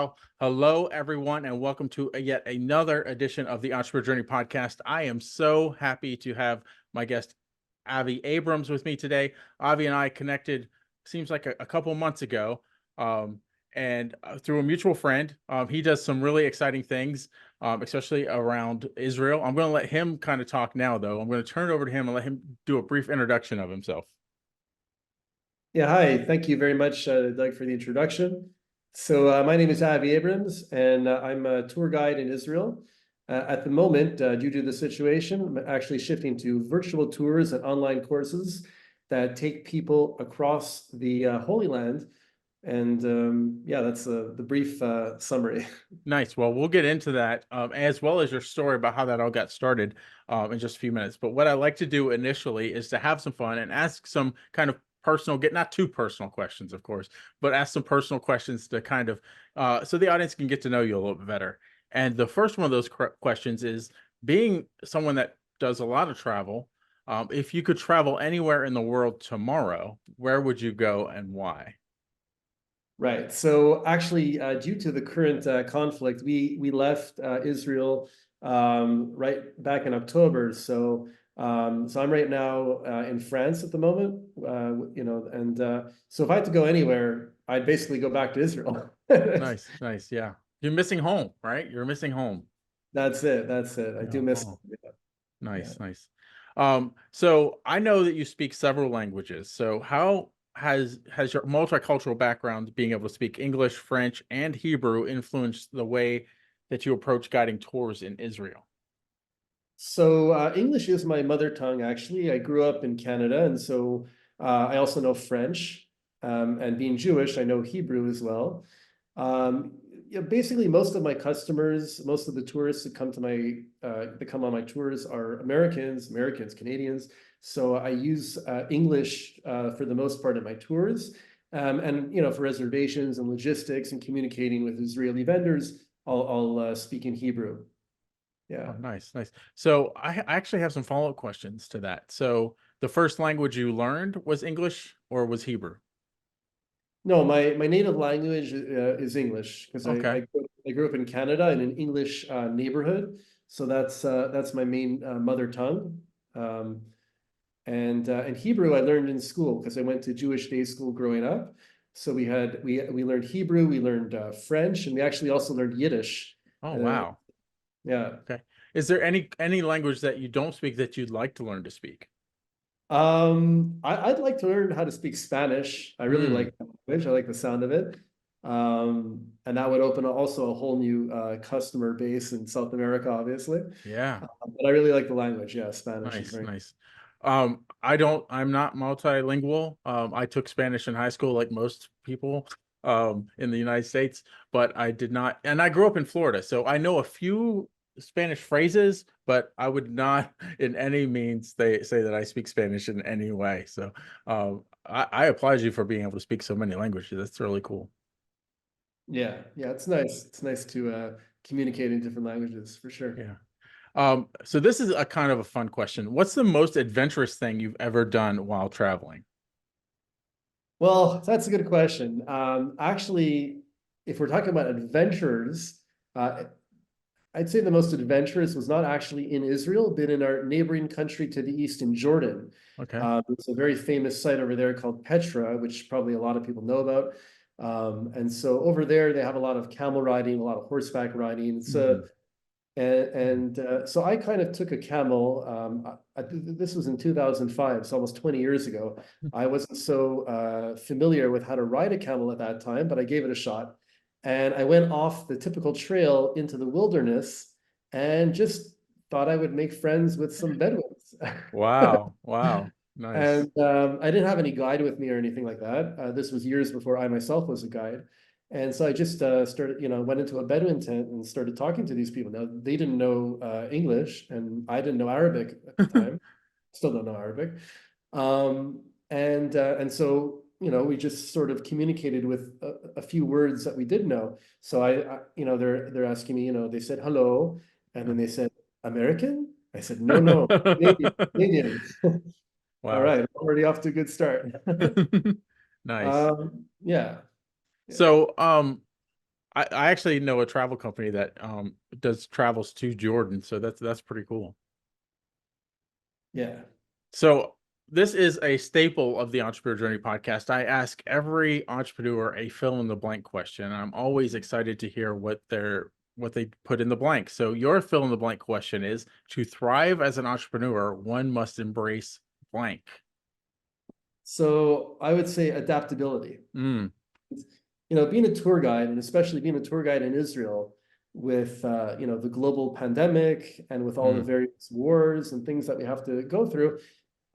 Well, hello everyone, and welcome to yet another edition of the Entrepreneur Journey podcast. I am so happy to have my guest Avi Abrams with me today. Avi and I connected, seems like a couple months ago, and through a mutual friend. He does some really exciting things, especially around Israel. I'm going to let him kind of talk now, though. I'm going to turn it over to him and let him do a brief introduction of himself. Yeah, hi. Thank you very much, Doug, for the introduction. So my name is Avi Abrams, and I'm a tour guide in Israel. At the moment, due to the situation, I'm actually shifting to virtual tours and online courses that take people across the Holy Land. And yeah, that's the brief summary. Nice. Well, we'll get into that, as well as your story about how that all got started, in just a few minutes. But what I like to do initially is to have some fun and ask some kind of personal, get not too personal questions, of course, but ask some personal questions to kind of, so the audience can get to know you a little bit better. And the first one of those questions is, being someone that does a lot of travel, if you could travel anywhere in the world tomorrow, where would you go and why? Right. So actually, due to the current conflict, we left Israel right back in October. So I'm right now in France at the moment. And so if I had to go anywhere, I'd basically go back to Israel. Nice, nice. Yeah. You're missing home, right? You're missing home. That's it. That's it. I Yeah. do miss. Oh, Yeah. nice, nice. So I know that you speak several languages. So how has your multicultural background, being able to speak English, French, and Hebrew, influenced the way that you approach guiding tours in Israel? So English is my mother tongue, actually. I grew up in Canada, and so I also know French. And being Jewish, I know Hebrew as well. Basically, most of my customers, most of the tourists that come to that come on my tours are Americans, Canadians. So I use English for the most part of my tours. And for reservations and logistics and communicating with Israeli vendors, I'll speak in Hebrew. Oh, Yeah. nice, nice. So I actually have some follow-up questions to that. So the first language you learned was English or was Hebrew? No, my native language is English because Okay. I grew up in Canada in an English neighborhood, so that's my main mother tongue. Um, and Hebrew I learned in school because I went to Jewish day school growing up. So we learned Hebrew, we learned French, and we actually also learned Yiddish. Oh, Uh, wow. yeah. Okay. Is there any language that you don't speak that you'd like to learn to speak? I'd like to learn how to speak Spanish. I really Hmm. like that language. I like the sound of it. And that would open also a whole new customer base in South America, obviously. Yeah. But I really like the language. Yeah, Spanish is Nice, very. nice. I'm not multilingual. I took Spanish in high school, like most people, in the United States, but I did not, and I grew up in Florida, so I know a few Spanish phrases, but I would not in any means say that I speak Spanish in any way. So, I applaud you for being able to speak so many languages. That's really cool. Yeah, yeah, it's nice. It's nice to communicate in different languages for sure. Yeah. So this is a kind of a fun question. What's the most adventurous thing you've ever done while traveling? Well, that's a good question. Actually, if we're talking about adventures, uh, I'd say the most adventurous was not actually in Israel, but in our neighboring country to the east in Jordan. Okay. It's a very famous site over there called Petra, which probably a lot of people know about. And so over there, they have a lot of camel riding, a lot of horseback riding. Mhm. So I kind of took a camel. This was in 2005, so almost 20 years ago. I wasn't so familiar with how to ride a camel at that time, but I gave it a shot. And I went off the typical trail into the wilderness and just thought I would make friends with some Bedouins. Wow. Wow. Nice. And I didn't have any guide with me or anything like that. This was years before I myself was a guide. And so I just started, went into a Bedouin tent and started talking to these people. Now, they didn't know English and I didn't know Arabic at the time. Still don't know Arabic. And so, we just sort of communicated with a few words that we did know. So they're asking me, they said hello, and then they said, American? I said, no, no, Canadian, Canadian. All Wow. right, already off to a good start. Nice. Yeah. Yeah. So, I actually know a travel company that does travels to Jordan, so that's pretty cool. Yeah. So this is a staple of the Entrepreneur Journey podcast. I ask every entrepreneur a fill in the blank question. I'm always excited to hear what they put in the blank. So your fill in the blank question is, to thrive as an entrepreneur, one must embrace blank. So I would say adaptability. Mm, Being a tour guide, and especially being a tour guide in Israel with, the global pandemic and with all the mm, various wars and things that we have to go through,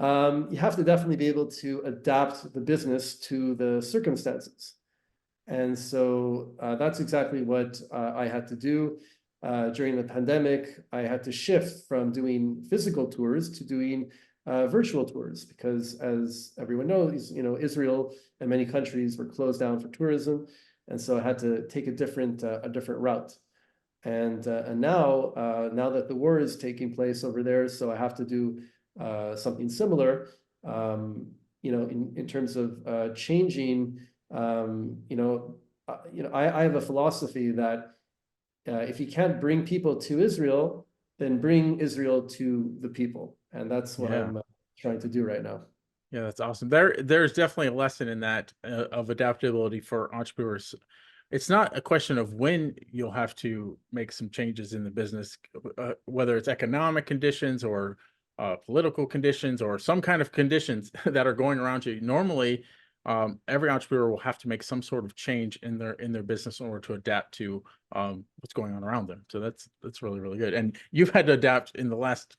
you have to definitely be able to adapt the business to the circumstances. And so that's exactly what I had to do during the pandemic. I had to shift from doing physical tours to doing virtual tours because, as everyone knows, Israel and many countries were closed down for tourism, and so I had to take a different route. And now that the war is taking place over there, so I have to do something similar. In terms of changing. I have a philosophy that if you can't bring people to Israel, then bring Israel to the people, and that's what yeah. I'm trying to do right now. Yeah, that's awesome. There's definitely a lesson in that of adaptability for entrepreneurs. It's not a question of when you'll have to make some changes in the business, whether it's economic conditions or political conditions or some kind of conditions that are going around you. Normally, every entrepreneur will have to make some sort of change in their business in order to adapt to what's going on around them. So that's really, really good. And you've had to adapt in the last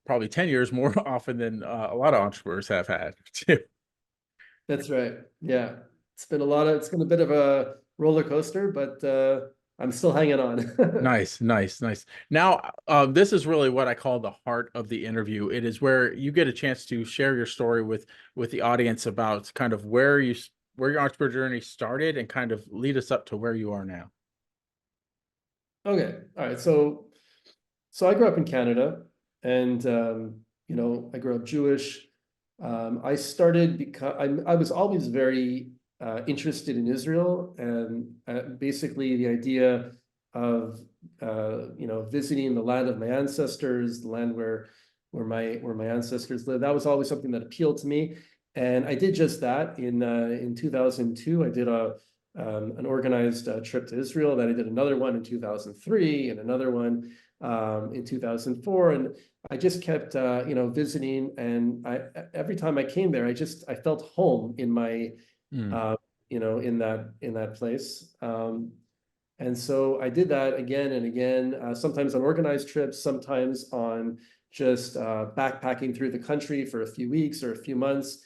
probably 10 years more often than a lot of entrepreneurs have had too. That's right. Yeah, it's been a bit of a roller coaster, but I'm still hanging on. Nice, nice, nice. Now, this is really what I call the heart of the interview. It is where you get a chance to share your story with the audience about kind of where your entrepreneur journey started and kind of lead us up to where you are now. Okay, all right. So I grew up in Canada, and I grew up Jewish. I started because I was always very interested in Israel, and basically the idea of visiting the land of my ancestors, the land where my ancestors lived. That was always something that appealed to me, and I did just that in 2002. I did an organized trip to Israel. Then I did another one in 2003, and another one in 2004, and I just kept visiting, and every time I came there, I felt home in my Mm, in that place. And so I did that again and again, sometimes on organized trips, sometimes on just backpacking through the country for a few weeks or a few months.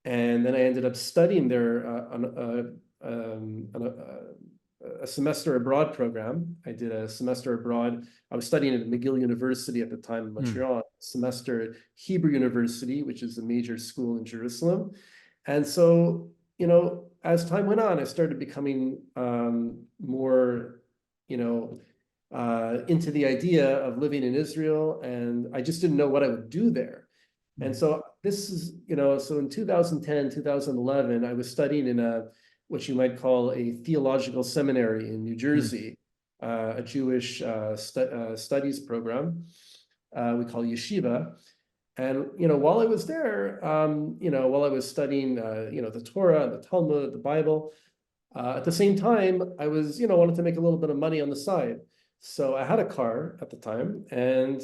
And then I ended up studying there on a semester abroad program. I did a semester abroad. I was studying at McGill University at the time in mm, Montreal, semester at Hebrew University, which is a major school in Jerusalem. And so, as time went on, I started becoming more, into the idea of living in Israel, and I just didn't know what I would do there. And mm, so so in 2010, 2011, I was studying in what you might call a theological seminary in New mm, Jersey, a Jewish studies program we call yeshiva. And while I was there, while I was studying, the Torah, the Talmud, the Bible, at the same time, I was, wanted to make a little bit of money on the side. So I had a car at the time, and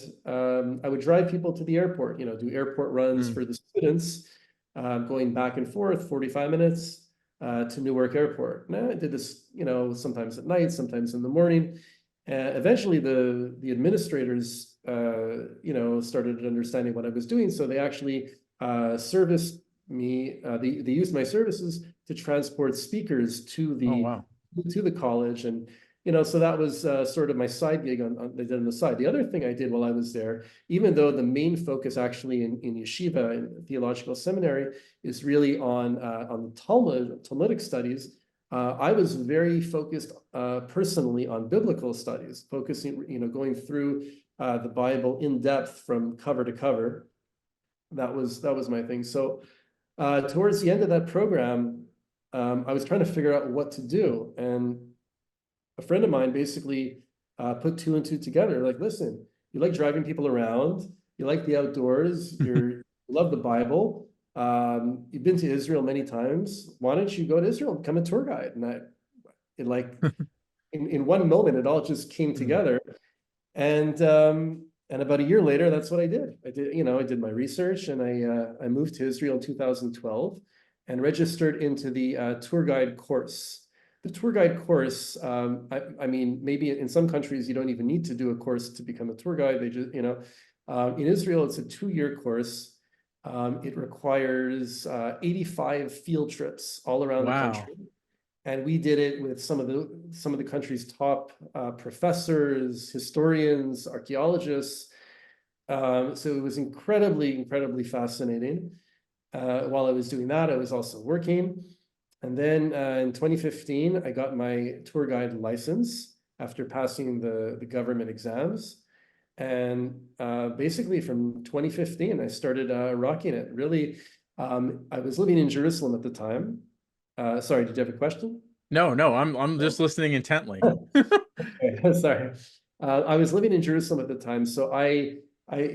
I would drive people to the airport, do airport runs mm. for the students, going back and forth 45 minutes to Newark Airport. And I did this, sometimes at night, sometimes in the morning. Eventually, the administrators, started understanding what I was doing, so they actually serviced me. They used my services to transport speakers Oh, wow. to the college, and so that was sort of my side gig they did on the side. The other thing I did while I was there, even though the main focus actually in yeshiva and theological seminary is really on Talmudic studies, I was very focused personally on biblical studies, focusing, going through the Bible in depth from cover to cover. That was my thing. So towards the end of that program, I was trying to figure out what to do, and a friend of mine basically put two and two together. Like, listen, you like driving people around, you like the outdoors, you love the Bible. You've been to Israel many times. Why don't you go to Israel and become a tour guide? And it like in one moment, it all just came Mm. together. And about a year later, that's what I did. I did my research, and I moved to Israel in 2012 and registered into the tour guide course. The tour guide course, I mean, maybe in some countries you don't even need to do a course to become a tour guide. They just, in Israel, it's a 2-year course. It requires 85 field trips all around the Wow. country. And we did it with some of the country's top professors, historians, archaeologists. So it was incredibly fascinating. While I was doing that, I was also working. And then in 2015, I got my tour guide license after passing the government exams. And basically from 2015, I started rocking it. Really, I was living in Jerusalem at the time. Sorry, did you have a question? No, no, I'm just listening intently. Okay, sorry. I was living in Jerusalem at the time, so I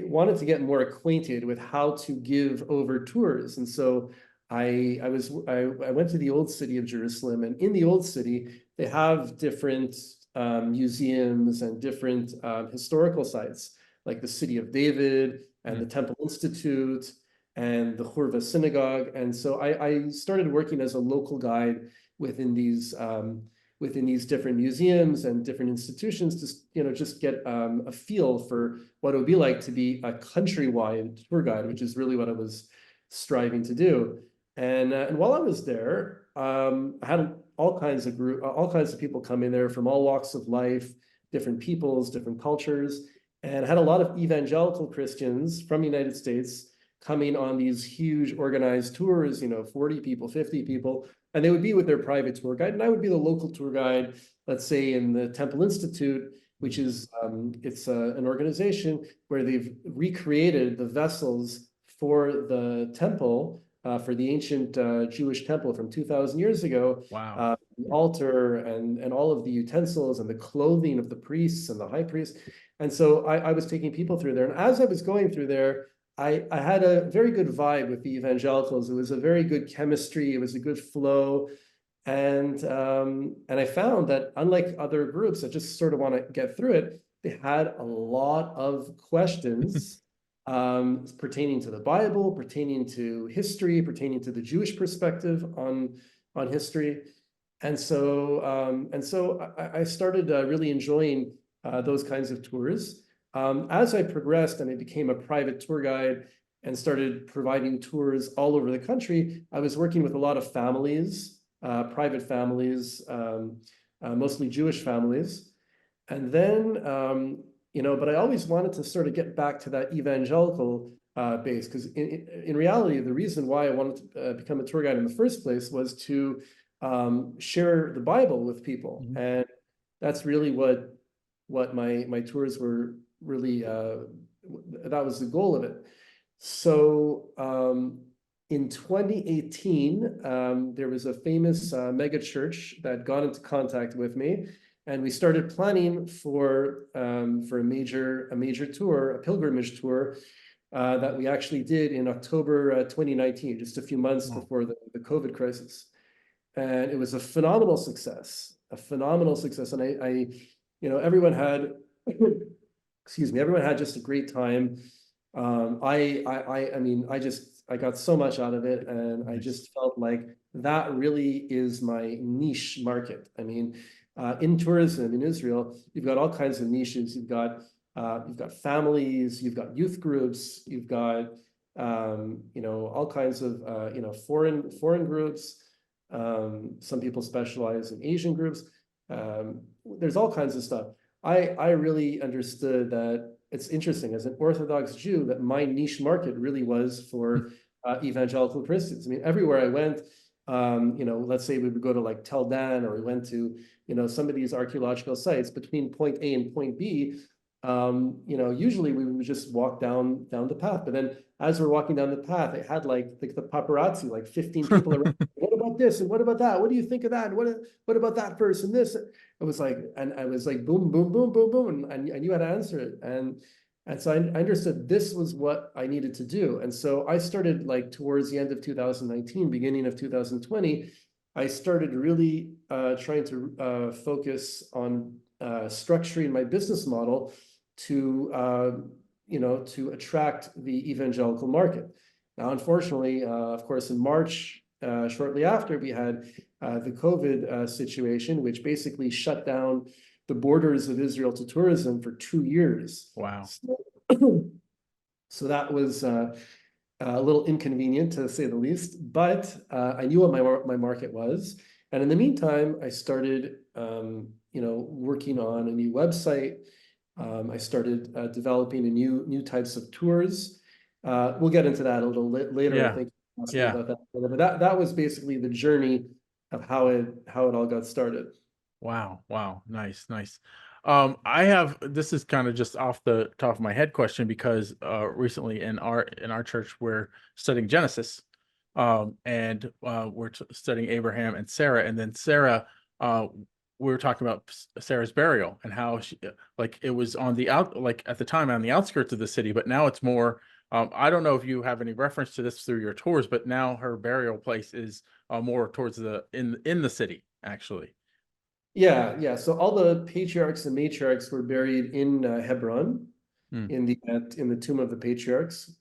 wanted to get more acquainted with how to give over tours, and so I went to the old city of Jerusalem, and in the old city they have different museums and different historical sites, like the City of David and the Mm. Temple Institute and the Hurva Synagogue, and so I started working as a local guide within these different museums and different institutions to just get a feel for what it would be like to be a countrywide tour guide, which is really what I was striving to do. And while I was there, I had all kinds of people come in there from all walks of life, different peoples, different cultures, and I had a lot of evangelical Christians from the United States coming on these huge organized tours, 40 people, 50 people, and they would be with their private tour guide, and I would be the local tour guide, let's say in the Temple Institute, which is it's an organization where they've recreated the vessels for the temple, for the ancient Jewish temple from 2,000 years ago, Wow. the altar and all of the utensils and the clothing of the priests and the high priest. And so I was taking people through there. And as I was going through there, I had a very good vibe with the evangelicals. It was a very good chemistry. It was a good flow. And I found that unlike other groups that just sort of want to get through it, they had a lot of questions pertaining to the Bible, pertaining to history, pertaining to the Jewish perspective on history. And so I started really enjoying those kinds of tours. As I progressed and I became a private tour guide and started providing tours all over the country, I was working with a lot of families, private families, mostly Jewish families. And then, but I always wanted to sort of get back to that evangelical base, because in reality, the reason why I wanted to become a tour guide in the first place was to share the Bible with people. Mhm. And that's really what my tours were really, that was the goal of it. So in 2018, there was a famous mega church that got into contact with me, and we started planning for a major tour, a pilgrimage tour, that we actually did in October 2019, just a few months Wow. before the COVID crisis. And it was a phenomenal success, And everyone had, excuse me, everyone had just a great time. I mean, I got so much out of it, and I Nice. just felt like that really is my niche market. I mean, in tourism in Israel, you've got all kinds of niches. You've got families, you've got youth groups, you've got all kinds of foreign groups. Some people specialize in Asian groups. There's all kinds of stuff. I really understood that it's interesting as an Orthodox Jew that my niche market really was for evangelical Christians. I mean, everywhere I went, let's say we would go to like Tel Dan, or we went to, some of these archaeological sites between point A and point B. Usually we would just walk down the path. But then as we're walking down the path, it had like the paparazzi, like 15 people around. What about this? And what about that? What do you think of that? And what about that person? This? It was like, and I was like, boom, boom, boom, boom, boom. And I knew how to answer it. And so I understood this was what I needed to do. And so I started like towards the end of 2019, beginning of 2020, I started really trying to focus on structuring my business model to, to attract the evangelical market. Now, unfortunately, of course, in March, shortly after, we had the COVID situation, which basically shut down the borders of Israel to tourism for 2 years. Wow. So that was a little inconvenient, to say the least, but I knew what my market was. And in the meantime, I started, working on a new website. I started developing new types of tours. We'll get into that a little later. I Yeah. think asking Yeah. about that. But that was basically the journey of how it all got started. Wow. Wow. Nice. Nice. This is kind of just off the top of my head question because recently in our church we're studying Genesis. And we're studying Abraham and Sarah, and then Sarah, we were talking about Sarah's burial and how she, like it was on the like at the time on the outskirts of the city, but now it's more. I don't know if you have any reference to this through your tours, but now her burial place is more towards the in the city, actually. Yeah. So all the patriarchs and matriarchs were buried in Hebron, Hmm. in the tomb of the patriarchs.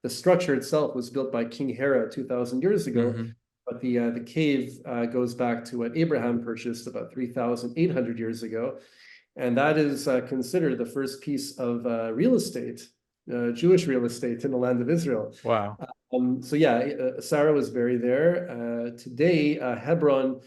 The structure itself was built by King Hera 2,000 years ago, Mm-hmm. but the cave goes back to what Abraham purchased about 3,800 years ago, and that is considered the first piece of real estate, Jewish real estate in the land of Israel. Wow. So yeah, Sarah was buried there. Today, Hebron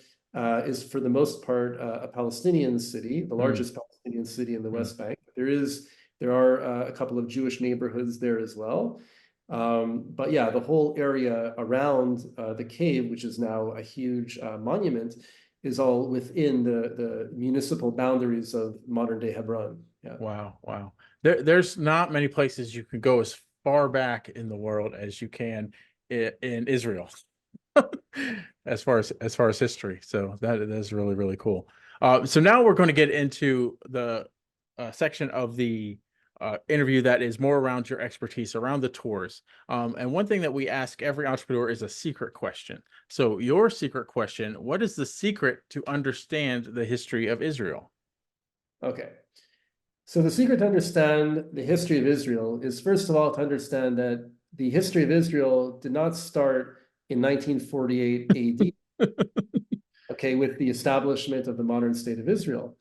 is for the most part a Palestinian city, the Hmm. largest Palestinian city in the Hmm. West Bank. There are a couple of Jewish neighborhoods there as well. But yeah, the whole area around the cave, which is now a huge monument, is all within the municipal boundaries of modern day Hebron. Yeah. Wow. Wow. There's not many places you can go as far back in the world as you can in Israel. As far as history. So that is really, really cool. So now we're going to get into the section of the interview that is more around your expertise, around the tours. And one thing that we ask every entrepreneur is a secret question. So your secret question, what is the secret to understand the history of Israel? Okay. So the secret to understand the history of Israel is, first of all, to understand that the history of Israel did not start in 1948 AD, okay, with the establishment of the modern state of Israel,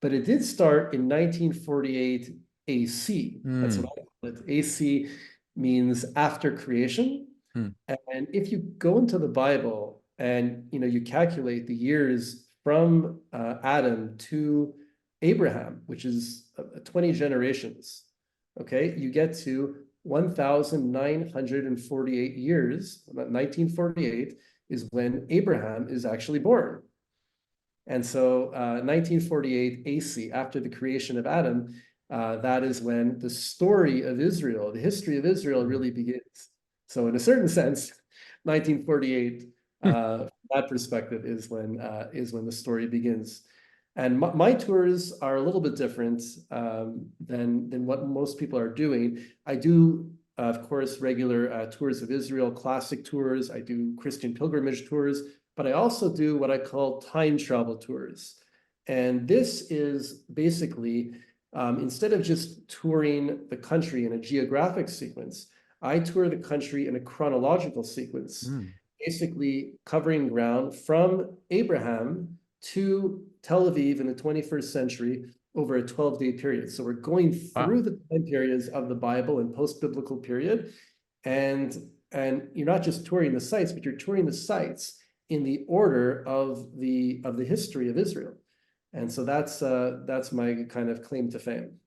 but it did start in 1948 AC. That's Hmm. what I call it. AC means after creation. Hmm. And if you go into the Bible and you calculate the years from Adam to Abraham, which is 20 generations, okay, you get to 1,948 years. 1948 is when Abraham is actually born. And so 1948 AC, after the creation of Adam, that is when the story of Israel, the history of Israel really begins. So in a certain sense, 1948, that perspective is when the story begins. And my tours are a little bit different than what most people are doing. I do, of course, regular tours of Israel, classic tours. I do Christian pilgrimage tours, but I also do what I call time travel tours. And this is basically, instead of just touring the country in a geographic sequence, I tour the country in a chronological sequence, Hmm. basically covering ground from Abraham to Tel Aviv in the 21st century over a 12-day period. So we're going through Wow. the time periods of the Bible and post-biblical period. And you're not just touring the sites, but you're touring the sites in the order of the history of Israel. And so that's my kind of claim to fame.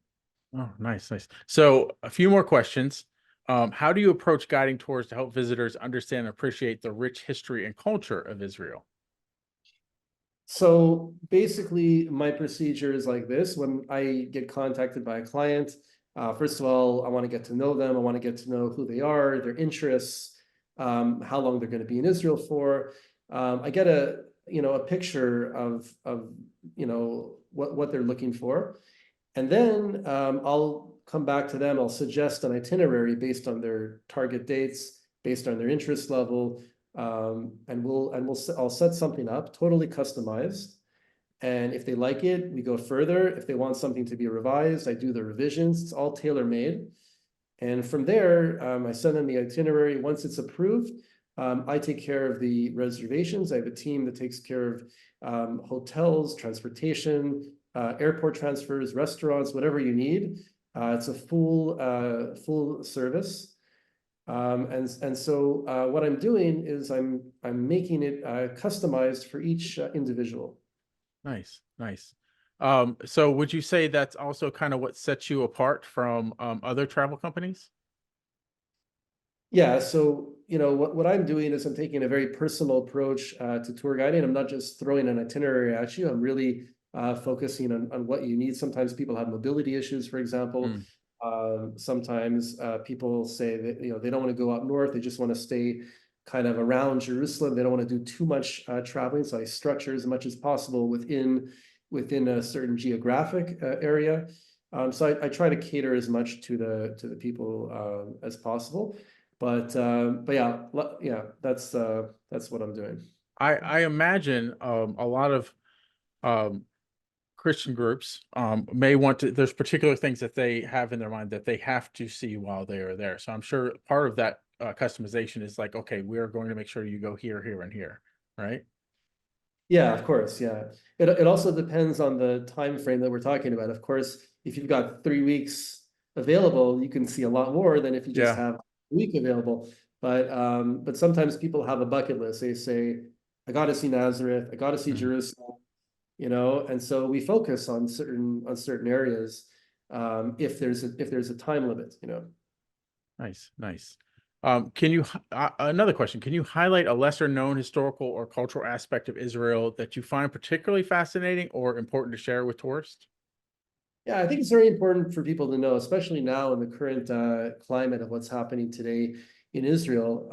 Oh, nice, nice. So a few more questions. How do you approach guiding tours to help visitors understand and appreciate the rich history and culture of Israel? So basically, my procedure is like this. When I get contacted by a client, first of all, I want to get to know them. I want to get to know who they are, their interests, how long they're going to be in Israel for. I get a picture of what they're looking for. And then I'll come back to them. I'll suggest an itinerary based on their target dates, based on their interest level, I'll set something up totally customized. And if they like it, we go further. If they want something to be revised, I do the revisions. It's all tailor-made. And from there, I send them the itinerary. Once it's approved, I take care of the reservations. I have a team that takes care of hotels, transportation, airport transfers, restaurants, whatever you need. It's a full service. So what I'm doing is I'm making it customized for each individual. Nice, nice. So would you say that's also kind of what sets you apart from other travel companies? Yeah, so what I'm doing is I'm taking a very personal approach to tour guiding. I'm not just throwing an itinerary at you. I'm really focusing on what you need. Sometimes people have mobility issues, for example. Mm, Sometimes people say that they don't want to go up north. They just want to stay kind of around Jerusalem. They don't want to do too much traveling. So I structure as much as possible within a certain geographic area. So I try to cater as much to the people as possible. But yeah, that's what I'm doing. I imagine a lot of um, Christian groups may want to, there's particular things that they have in their mind that they have to see while they are there. So I'm sure part of that customization is like, okay, we're going to make sure you go here, here, and here, right? Yeah, of course. Yeah. It also depends on the time frame that we're talking about. Of course, if you've got 3 weeks available, you can see a lot more than if you just Yeah. have a week available. But sometimes people have a bucket list. They say, I got to see Nazareth, I got to see Mhm. Jerusalem, and so we focus on certain areas if there's a time limit. Nice, nice. Can you, another question, can you highlight a lesser known historical or cultural aspect of Israel that you find particularly fascinating or important to share with tourists? Yeah, I think it's very important for people to know, especially now in the current climate of what's happening today in Israel.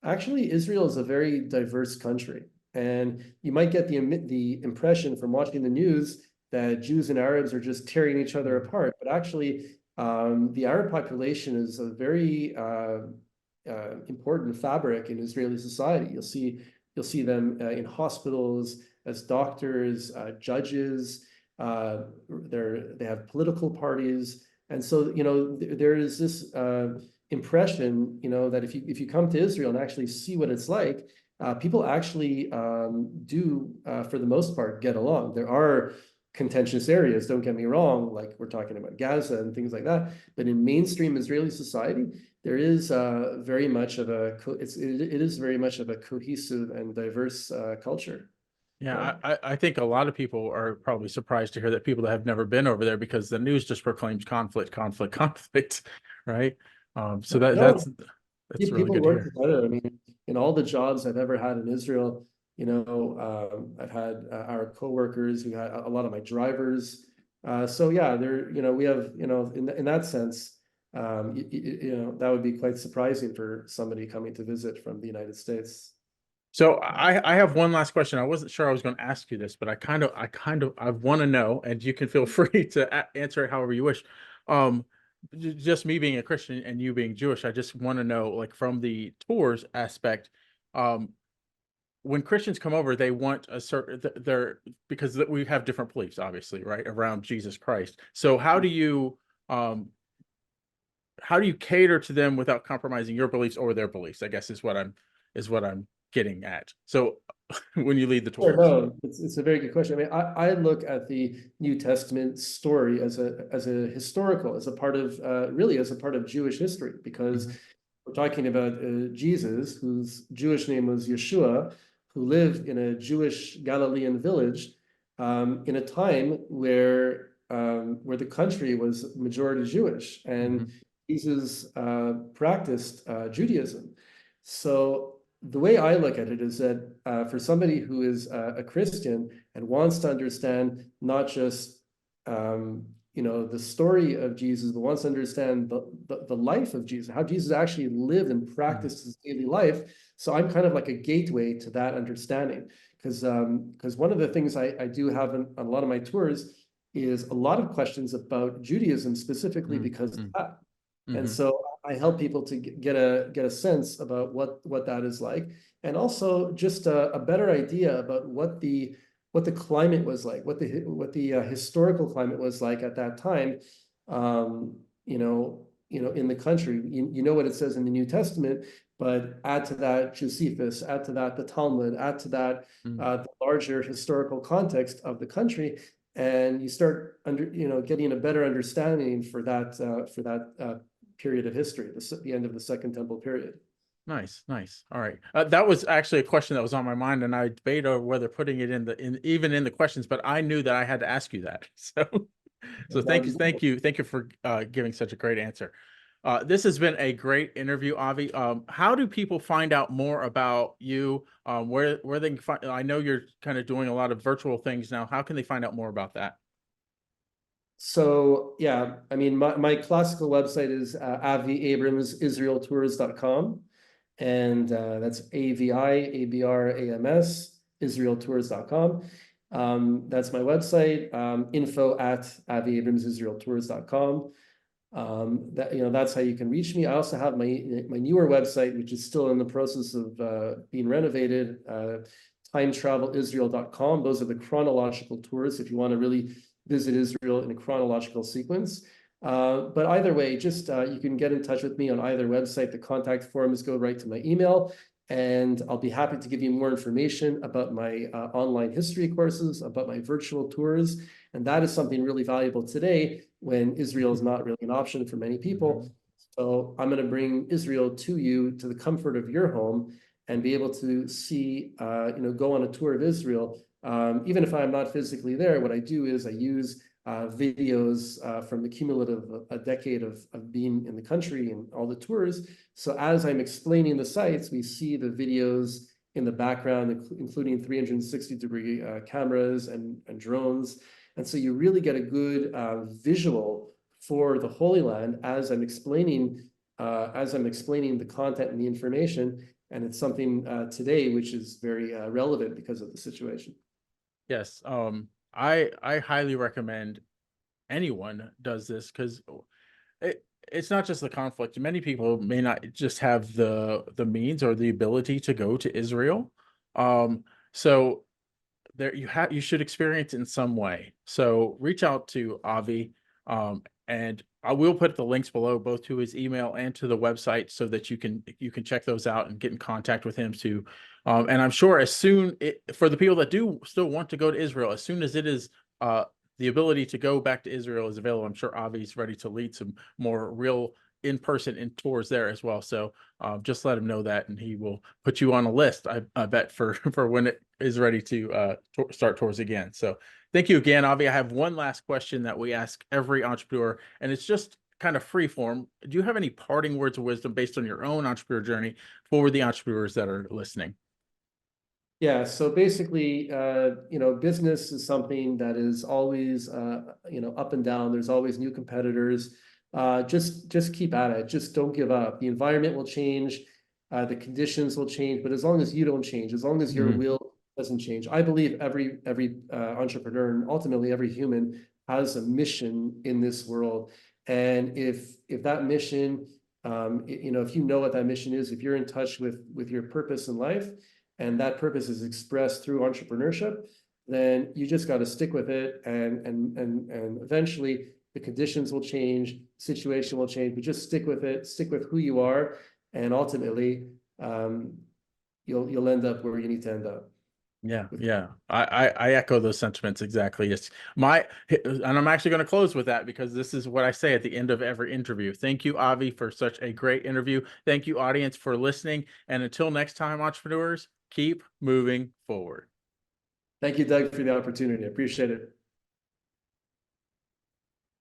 Actually, Israel is a very diverse country, and you might get the impression from watching the news that Jews and Arabs are just tearing each other Mm, apart. But actually, the Arab population is a very important fabric in Israeli society. You'll see them in hospitals as doctors, judges. They have political parties, and so there is this impression that if you come to Israel and actually see what it's like, people actually do for the most part get along. There are contentious areas, don't get me wrong, like we're talking about Gaza and things like that, but in mainstream Israeli society, there is very much of it is very much of a cohesive and diverse culture. Yeah. yeah, I think a lot of people are probably surprised to hear that people that have never been over there because the news just proclaims conflict, conflict, conflict, right? So No, that's really people good to work hear. together. I mean, in all the jobs I've ever had in Israel, I've had our coworkers who had a lot of my drivers. So yeah, we have, in that sense, that would be quite surprising for somebody coming to visit from the United States. So I have one last question. I wasn't sure I was going to ask you this, but I want to know, and you can feel free to answer it however you wish. Um, just me being a Christian and you being Jewish, I just want to know, like from the tours aspect, um, when Christians come over, they want a certain they're because we have different beliefs, obviously, right, around Jesus Christ. So um how do you cater to them without compromising your beliefs or their beliefs? I guess is what I'm getting at. So when you lead the Sure, tours. no, it's a very good question. I mean, I look at the New Testament story as a historical, as a part of really as a part of Jewish history, because Mhm, we're talking about Jesus, whose Jewish name was Yeshua, who lived in a Jewish Galilean village in a time where the country was majority Jewish, and mhm. Jesus practiced Judaism. So the way I look at it is that for somebody who is a Christian and wants to understand not just the story of Jesus, but wants to understand the life of Jesus, how Jesus actually lived and practiced his daily life. So I'm kind of like a gateway to that understanding, because one of the things I do have on a lot of my tours is a lot of questions about Judaism specifically because of that. And so I help people to get a sense about what that is like, and also just a better idea about what the climate was like, what the historical climate was like at that time. In the country, you know what it says in the New Testament, but add to that Josephus, add to that the Talmud, add to that the larger historical context of the country, and you start getting a better understanding for that period of history, the end of the Second Temple period. Nice, nice. All right. That was actually a question that was on my mind, and I debated over whether putting it even in the questions, but I knew that I had to ask you that. So thank you for giving such a great answer. This has been a great interview, Avi. How do people find out more about you? Where they can find? I know you're kind of doing a lot of virtual things now. How can they find out more about that? So yeah, I mean, my classical website is Avi Abrams Israel Tours.com. And that's AVI Israel Tours.com. That's my website. Info at aviabramsisraeltours.com. That's how you can reach me. I also have my newer website, which is still in the process of being renovated. Timetravelisrael.com. Those are the chronological tours if you want to really visit Israel in a chronological sequence. But either way, just you can get in touch with me on either website. The contact forms go right to my email, and I'll be happy to give you more information about my online history courses, about my virtual tours. And that is something really valuable today when Israel is not really an option for many people. So I'm going to bring Israel to you, to the comfort of your home, and be able to see, go on a tour of Israel. Even if I'm not physically there, what I do is I use videos from the cumulative a decade of being in the country and all the tours. So as I'm explaining the sites, we see the videos in the background, including 360-degree cameras and drones. And so you really get a good visual for the Holy Land as I'm explaining the content and the information. And it's something today which is very relevant because of the situation. Yes. I highly recommend anyone does this because it's not just the conflict. Many people may not just have the means or the ability to go to Israel. So there you should experience it in some way. So reach out to Avi, and I will put the links below, both to his email and to the website, so that you can check those out and get in contact with him too. And I'm sure for the people that do still want to go to Israel, as soon as it is the ability to go back to Israel is available, I'm sure Avi's ready to lead some more real in-person tours there as well. So just let him know that, and he will put you on a list, I bet, for when it is ready to start tours again. So thank you again, Avi. I have one last question that we ask every entrepreneur, and it's just kind of free form. Do you have any parting words of wisdom based on your own entrepreneur journey for the entrepreneurs that are listening? Yeah, so basically, business is something that is always, up and down. There's always new competitors. Just keep at it. Just don't give up. The environment will change, the conditions will change, but as long as you don't change, as long as your will doesn't change, I believe every entrepreneur and ultimately every human has a mission in this world. And if that mission, if you know what that mission is, if you're in touch with your purpose in life, and that purpose is expressed through entrepreneurship, then you just got to stick with it, and eventually the conditions will change, situation will change, but just stick with it, stick with who you are, and ultimately you'll end up where you need to end up. Yeah. I echo those sentiments exactly. And I'm actually going to close with that because this is what I say at the end of every interview. Thank you, Avi, for such a great interview. Thank you, audience, for listening. And until next time, entrepreneurs, keep moving forward. Thank you, Doug, for the opportunity. I appreciate it.